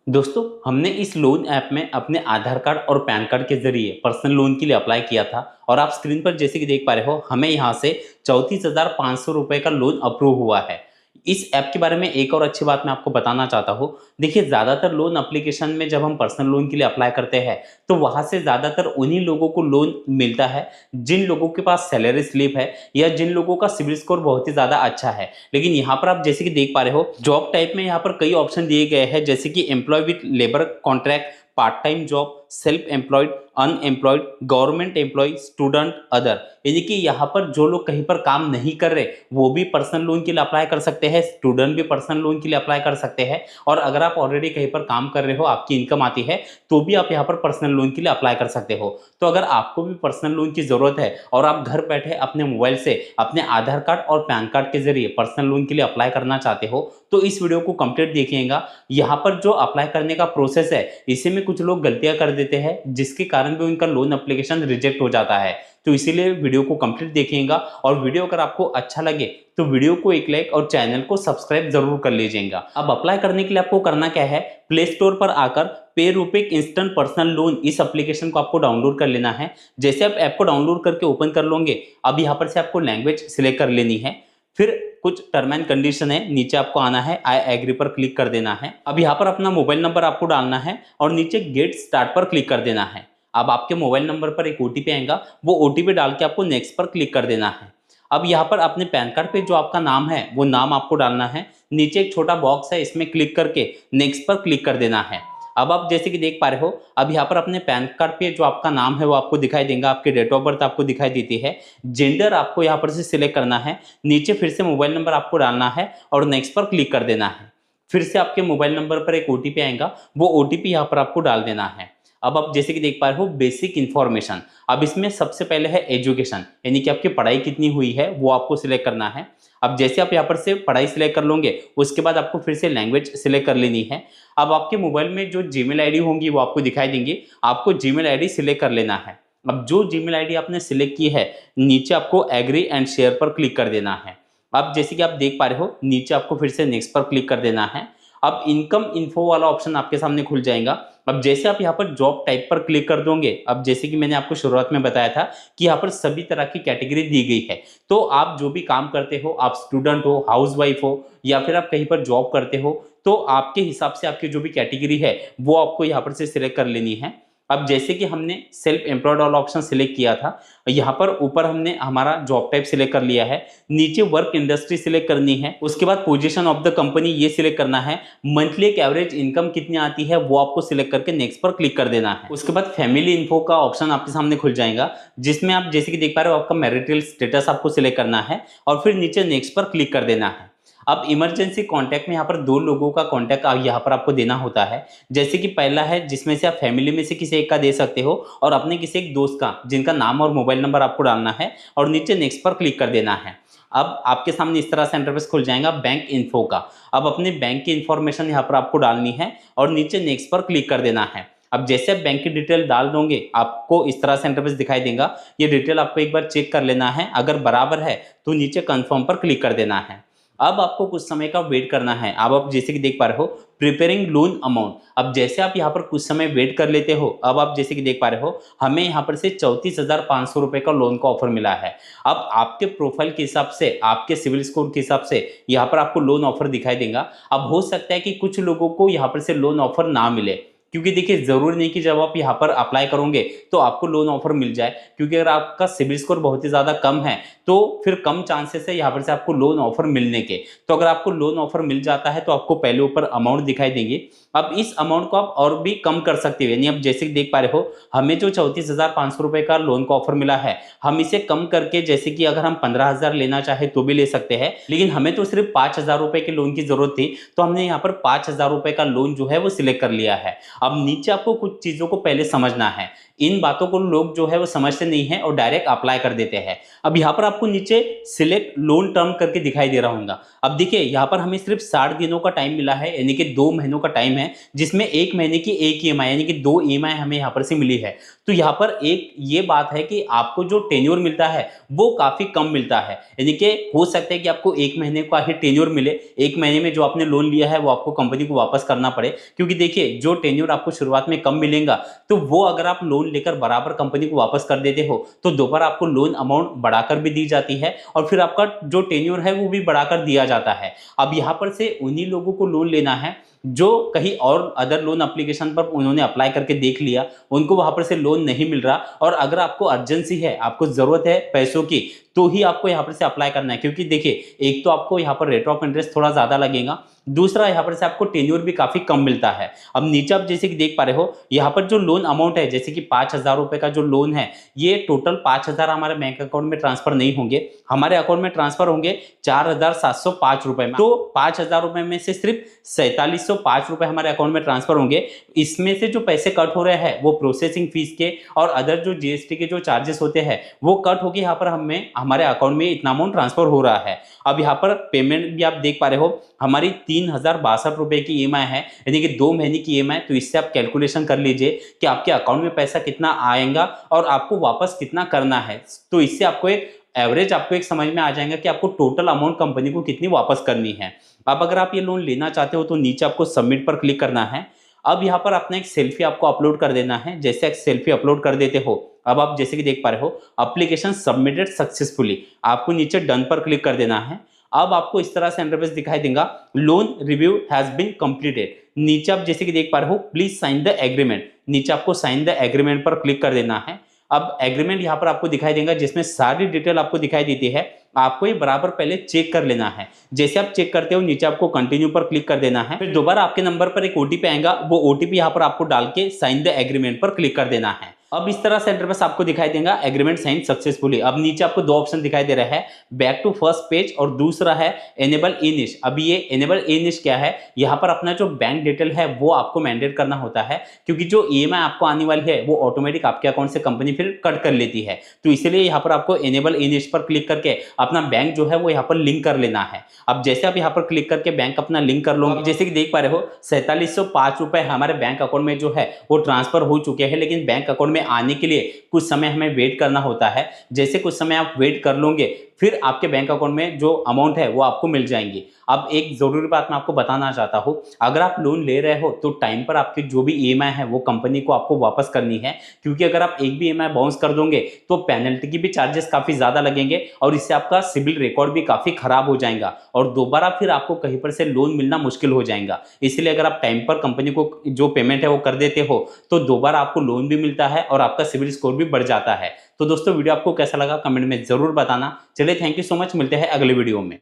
दोस्तों, हमने इस लोन ऐप में अपने आधार कार्ड और पैन कार्ड के ज़रिए पर्सनल लोन के लिए अप्लाई किया था और आप स्क्रीन पर जैसे कि देख पा रहे हो, हमें यहाँ से 34,500 रुपए का लोन अप्रूव हुआ है। इस ऐप के बारे में एक और अच्छी बात मैं आपको बताना चाहता हूँ। देखिए, ज़्यादातर लोन एप्लीकेशन में जब हम पर्सनल लोन के लिए अप्लाई करते हैं, तो वहाँ से ज़्यादातर उन्हीं लोगों को लोन मिलता है, जिन लोगों के पास सैलरी स्लिप है या जिन लोगों का सिबिल स्कोर बहुत ही ज़्यादा अच्छा है। लेकिन यहाँ पर आप जैसे कि देख पा रहे हो, जॉब टाइप में यहाँ पर कई ऑप्शन दिए गए हैं, जैसे कि employ with labour contract, part time job, self employed, unemployed, government employ, student, other. यानी कि यहाँ पर जो लोग कहीं पर काम नहीं कर रहे, वो भी पर्सनल लोन के लिए अप्लाई कर सकते हैं, स्टूडेंट भी पर्सनल लोन के लिए अप्लाई कर सकते हैं, और अगर आप ऑलरेडी कहीं पर काम कर रहे हो, आपकी इनकम आती है, तो भी आप यहाँ पर पर्सनल लोन के लिए अप्लाई कर सकते हो। तो अगर आपको भी पर्सनल लोन की ज़रूरत है और आप घर बैठे अपने मोबाइल से अपने आधार कार्ड और पैन कार्ड के जरिए पर्सनल लोन के लिए अप्लाई करना चाहते हो, तो इस वीडियो को कंप्लीट देखिएगा। यहाँ पर जो अप्लाई करने का प्रोसेस है, इसी में कुछ लोग गलतियां कर देते हैं, जिसके कारण भी उनका लोन एप्लीकेशन रिजेक्ट हो जाता है। तो इसीलिए वीडियो को कंप्लीट देखिएगा, और वीडियो अगर आपको अच्छा लगे तो वीडियो को एक लाइक और चैनल को सब्सक्राइब जरूर कर लीजिएगा। अब अप्लाई करने के लिए आपको करना क्या है, प्ले स्टोर पर आकर पे रूपिक इंस्टेंट पर्सनल लोन इस एप्लीकेशन को आपको डाउनलोड कर लेना है। जैसे आप ऐप को डाउनलोड करके ओपन कर लोगे, अब यहाँ पर से आपको लैंग्वेज सिलेक्ट कर लेनी है। फिर कुछ टर्म एंड कंडीशन है, नीचे आपको आना है, आई एग्री पर क्लिक कर देना है। अब यहाँ पर अपना मोबाइल नंबर आपको डालना है और नीचे गेट स्टार्ट पर क्लिक कर देना है। अब आपके मोबाइल नंबर पर एक ओटीपी आएगा, वो ओटीपी डाल के आपको नेक्स्ट पर क्लिक कर देना है। अब यहाँ पर अपने पैन कार्ड पे जो आपका नाम है, वो नाम आपको डालना है। नीचे एक छोटा बॉक्स है, इसमें क्लिक करके नेक्स्ट पर क्लिक कर देना है। अब आप जैसे कि देख पा रहे हो, अब यहाँ पर अपने पैन कार्ड पे जो आपका नाम है वो आपको दिखाई देगा, आपके डेट ऑफ बर्थ आपको दिखाई देती है, जेंडर आपको यहाँ पर से सिलेक्ट करना है, नीचे फिर से मोबाइल नंबर आपको डालना है और नेक्स्ट पर क्लिक कर देना है। फिर से आपके मोबाइल नंबर पर एक ओटीपी आएगा, वो ओटीपी यहाँ पर आपको डाल देना है। अब आप जैसे कि देख पा रहे हो, बेसिक इन्फॉर्मेशन। अब इसमें सबसे पहले है एजुकेशन, यानी कि आपकी पढ़ाई कितनी हुई है वो आपको सिलेक्ट करना है। अब जैसे आप यहाँ पर से पढ़ाई सिलेक्ट कर लोगे, उसके बाद आपको फिर से लैंग्वेज सिलेक्ट कर लेनी है। अब आपके मोबाइल में जो जीमेल आईडी होंगी वो आपको दिखाई देंगी, आपको जीमेल आईडी सिलेक्ट कर लेना है। अब जो जीमेल आईडी आपने सिलेक्ट की है, नीचे आपको एग्री एंड शेयर पर क्लिक कर देना है। अब जैसे कि आप देख पा रहे हो, नीचे आपको फिर से नेक्स्ट पर क्लिक कर देना है। अब इनकम इन्फो वाला ऑप्शन आपके सामने खुल जाएगा। अब जैसे आप यहाँ पर जॉब टाइप पर क्लिक कर दोगे, अब जैसे कि मैंने आपको शुरुआत में बताया था कि यहाँ पर सभी तरह की कैटेगरी दी गई है। तो आप जो भी काम करते हो, आप स्टूडेंट हो, हाउसवाइफ हो, या फिर आप कहीं पर जॉब करते हो, तो आपके हिसाब से आपकी जो भी कैटेगरी है वो आपको यहाँ पर से सिलेक्ट कर लेनी है। अब जैसे कि हमने सेल्फ एम्प्लॉयड वाला ऑप्शन सिलेक्ट किया था, यहाँ पर ऊपर हमने हमारा जॉब टाइप सिलेक्ट कर लिया है, नीचे वर्क इंडस्ट्री सिलेक्ट करनी है, उसके बाद पोजीशन ऑफ द कंपनी ये सिलेक्ट करना है, मंथली एक एवरेज इनकम कितनी आती है वो आपको सिलेक्ट करके नेक्स्ट पर क्लिक कर देना है। उसके बाद फैमिली इन्फो का ऑप्शन आपके सामने खुल जाएगा, जिसमें आप जैसे कि देख पा रहे हो, आपका मैरिटल स्टेटस आपको सिलेक्ट करना है और फिर नीचे नेक्स्ट पर क्लिक कर देना है। अब इमरजेंसी कांटेक्ट में यहाँ पर दो लोगों का कांटेक्ट यहाँ पर आपको देना होता है। जैसे कि पहला है, जिसमें से आप फैमिली में से किसी एक का दे सकते हो, और अपने किसी एक दोस्त का, जिनका नाम और मोबाइल नंबर आपको डालना है और नीचे नेक्स्ट पर क्लिक कर देना है। अब आपके सामने इस तरह से इंटरफेस खुल जाएगा बैंक इन्फो का। अब अपने बैंक की इंफॉर्मेशन यहाँ पर आपको डालनी है और नीचे नेक्स्ट पर क्लिक कर देना है। अब जैसे आप बैंक की डिटेल डाल दोगे, आपको इस तरह से इंटरफेस दिखाई देगा। ये डिटेल आपको एक बार चेक कर लेना है, अगर बराबर है तो नीचे कंफर्म पर क्लिक कर देना है। अब आपको कुछ समय का वेट करना है। अब आप जैसे कि देख पा रहे हो, प्रिपेयरिंग लोन अमाउंट। अब जैसे आप यहाँ पर कुछ समय वेट कर लेते हो, अब आप जैसे कि देख पा रहे हो, हमें यहाँ पर से 34,500 रुपए का लोन का ऑफर मिला है। अब आपके प्रोफाइल के हिसाब से, आपके सिविल स्कोर के हिसाब से यहाँ पर आपको लोन ऑफर दिखाई देगा। अब हो सकता है कि कुछ लोगों को यहाँ पर से लोन ऑफर ना मिले, क्योंकि देखिए, जरूरी नहीं कि जब आप यहाँ पर अप्लाई करोगे तो आपको लोन ऑफर मिल जाए, क्योंकि अगर आपका सिबिल स्कोर बहुत ही ज़्यादा कम है तो फिर कम चांसेस है यहाँ पर से आपको लोन ऑफर मिलने के। तो अगर आपको लोन ऑफर मिल जाता है तो आपको पहले ऊपर अमाउंट दिखाई देंगे। अब इस अमाउंट को आप और भी कम कर सकते हो, यानी आप जैसे देख पा रहे हो, हमें जो 34,500 रुपए का लोन का ऑफर मिला है, हम इसे कम करके, जैसे कि अगर हम 15,000 लेना चाहे तो भी ले सकते हैं, लेकिन हमें तो सिर्फ 5,000 रुपए के लोन की जरूरत थी, तो हमने यहाँ पर 5,000 रुपए का लोन जो है वो सिलेक्ट कर लिया है। अब नीचे आपको कुछ चीज़ों को पहले समझना है। इन बातों को लोग जो है वो समझते नहीं है और डायरेक्ट अप्लाई कर देते हैं। अब यहाँ पर आपको नीचे सिलेक्ट लोन टर्म करके दिखाई दे रहा होगा। अब देखिए यहाँ पर हमें सिर्फ 60 दिनों का टाइम मिला है, यानी कि 2 महीनों का टाइम है, जिसमें 1 महीने की एक ईएमआई यानी कि 2 ईएमआई हमें यहाँ पर से मिली है। तो यहाँ पर एक ये बात है कि आपको जो टेन्योर मिलता है वो काफ़ी कम मिलता है, यानी कि हो सकता है कि आपको 1 महीने का ही टेन्योर मिले, 1 महीने में जो आपने लोन लिया है वो आपको कंपनी को वापस करना पड़े। क्योंकि देखिए जो टेन्योर आपको शुरुआत में कम मिलेगा, तो वो अगर आप लोन लेकर बराबर कंपनी को वापस कर देते हो तो दोबारा आपको लोन अमाउंट बढ़ाकर भी दी जाती है और फिर आपका जो टेन्योर है वो भी बढ़ाकर दिया जाता है। अब यहाँ पर से उन्हीं लोगों को लोन लेना है जो कहीं और अदर लोन एप्लीकेशन पर उन्होंने अप्लाई करके देख लिया, उनको वहां पर से लोन नहीं मिल रहा, और अगर आपको अर्जेंसी है, आपको जरूरत है पैसों की, तो ही आपको यहाँ पर से अप्लाई करना है। क्योंकि देखिए एक तो आपको यहाँ पर रेट ऑफ इंटरेस्ट थोड़ा ज्यादा लगेगा, दूसरा यहाँ पर से आपको टेन्योर भी काफी कम मिलता है। अब नीचे आप जैसे कि देख पा रहे हो यहाँ पर जो लोन अमाउंट है, जैसे कि 5,000 रुपए का जो लोन है, ये टोटल 5,000 हमारे बैंक अकाउंट में ट्रांसफर नहीं होंगे, हमारे अकाउंट में ट्रांसफर होंगे 4,705 रुपए में। तो 5,000 रुपए में से सिर्फ 4,705 रुपए हमारे अकाउंट में ट्रांसफर होंगे। इसमें से जो पैसे कट हो रहे हैं वो प्रोसेसिंग फीस के और अदर जो जीएसटी के जो चार्जेस होते हैं वो कट होगी, यहाँ पर हमें हमारे अकाउंट में इतना अमाउंट ट्रांसफर हो रहा है। अब यहाँ पर पेमेंट भी आप देख पा रहे हो, हमारी 3,062 रुपए की ईएमआई है, यानी कि 2 महीने की ईएमआई। तो इससे आप कैलकुलेशन कर लीजिए कि आपके अकाउंट में पैसा कितना आएगा और आपको वापस कितना करना है। तो इससे आपको एक एवरेज आपको एक समझ में आ जाएगा कि आपको टोटल अमाउंट कंपनी को कितनी वापस करनी है। अब अगर आप ये लोन लेना चाहते हो तो नीचे आपको सबमिट पर क्लिक करना है। अब यहाँ पर अपना एक सेल्फी आपको अपलोड कर देना है। जैसे एक सेल्फी अपलोड कर देते हो, अब आप जैसे कि देख पा रहे हो एप्लीकेशन सबमिटेड सक्सेसफुली, आपको नीचे डन पर क्लिक कर देना है। अब आपको इस तरह से इंटरफेस दिखाई देगा, loan review has been completed. नीचे आप जैसे कि देख पा रहे हो प्लीज साइन द एग्रीमेंट, नीचे आपको साइन द एग्रीमेंट पर क्लिक कर देना है। अब एग्रीमेंट यहाँ पर आपको दिखाई देगा जिसमें सारी डिटेल आपको दिखाई देती है। आपको ये बराबर पहले चेक कर लेना है। जैसे आप चेक करते हो नीचे आपको कंटिन्यू पर क्लिक कर देना है। फिर दोबारा आपके नंबर पर एक ओटीपी आएगा, वो ओटीपी यहाँ पर आपको डाल के साइन द एग्रीमेंट पर क्लिक कर देना है। अब इस तरह से इंटरफेस आपको दिखाई देगा, एग्रीमेंट साइन सक्सेसफुली। अब नीचे आपको दो ऑप्शन दिखाई दे रहा है, बैक टू फर्स्ट पेज और दूसरा है एनेबल ई निश। अभी ये एनेबल ई निश क्या है, यहाँ पर अपना जो बैंक डिटेल है वो आपको मैंडेट करना होता है, क्योंकि जो ईएमआई आपको आने वाली है वो ऑटोमेटिक आपके अकाउंट से कंपनी फिर कट कर लेती है। तो इसीलिए यहाँ पर आपको एनेबल ई निश पर क्लिक करके अपना बैंक जो है वो यहाँ पर लिंक कर लेना है। अब जैसे आप यहाँ पर क्लिक करके बैंक अपना लिंक कर लो, जैसे कि देख पा रहे हो 4,705 रुपए हमारे बैंक अकाउंट में जो है वो ट्रांसफर हो चुके हैं, लेकिन बैंक अकाउंट में आने के लिए कुछ समय हमें वेट करना होता है। जैसे कुछ समय आप वेट कर लोगे फिर आपके बैंक अकाउंट में जो अमाउंट है वो आपको मिल जाएंगी। अब एक जरूरी बात मैं आपको बताना चाहता हूं, अगर आप लोन ले रहे हो तो टाइम पर आपकी जो भी ईएमआई है वो कंपनी को आपको वापस करनी है, क्योंकि अगर आप एक भी ईएमआई बाउंस कर दोगे तो पेनल्टी की भी चार्जेस काफी ज्यादा लगेंगे और इससे आपका सिबिल रिकॉर्ड भी काफी खराब हो जाएगा और दोबारा फिर आपको कहीं पर से लोन मिलना मुश्किल हो जाएगा। इसलिए अगर आप टाइम पर कंपनी को जो पेमेंट है वो कर देते हो तो दोबारा आपको लोन भी मिलता है और आपका सिबिल स्कोर भी बढ़ जाता है। तो दोस्तों वीडियो आपको कैसा लगा कमेंट में जरूर बताना। चलिए थैंक यू सो मच, मिलते हैं अगले वीडियो में।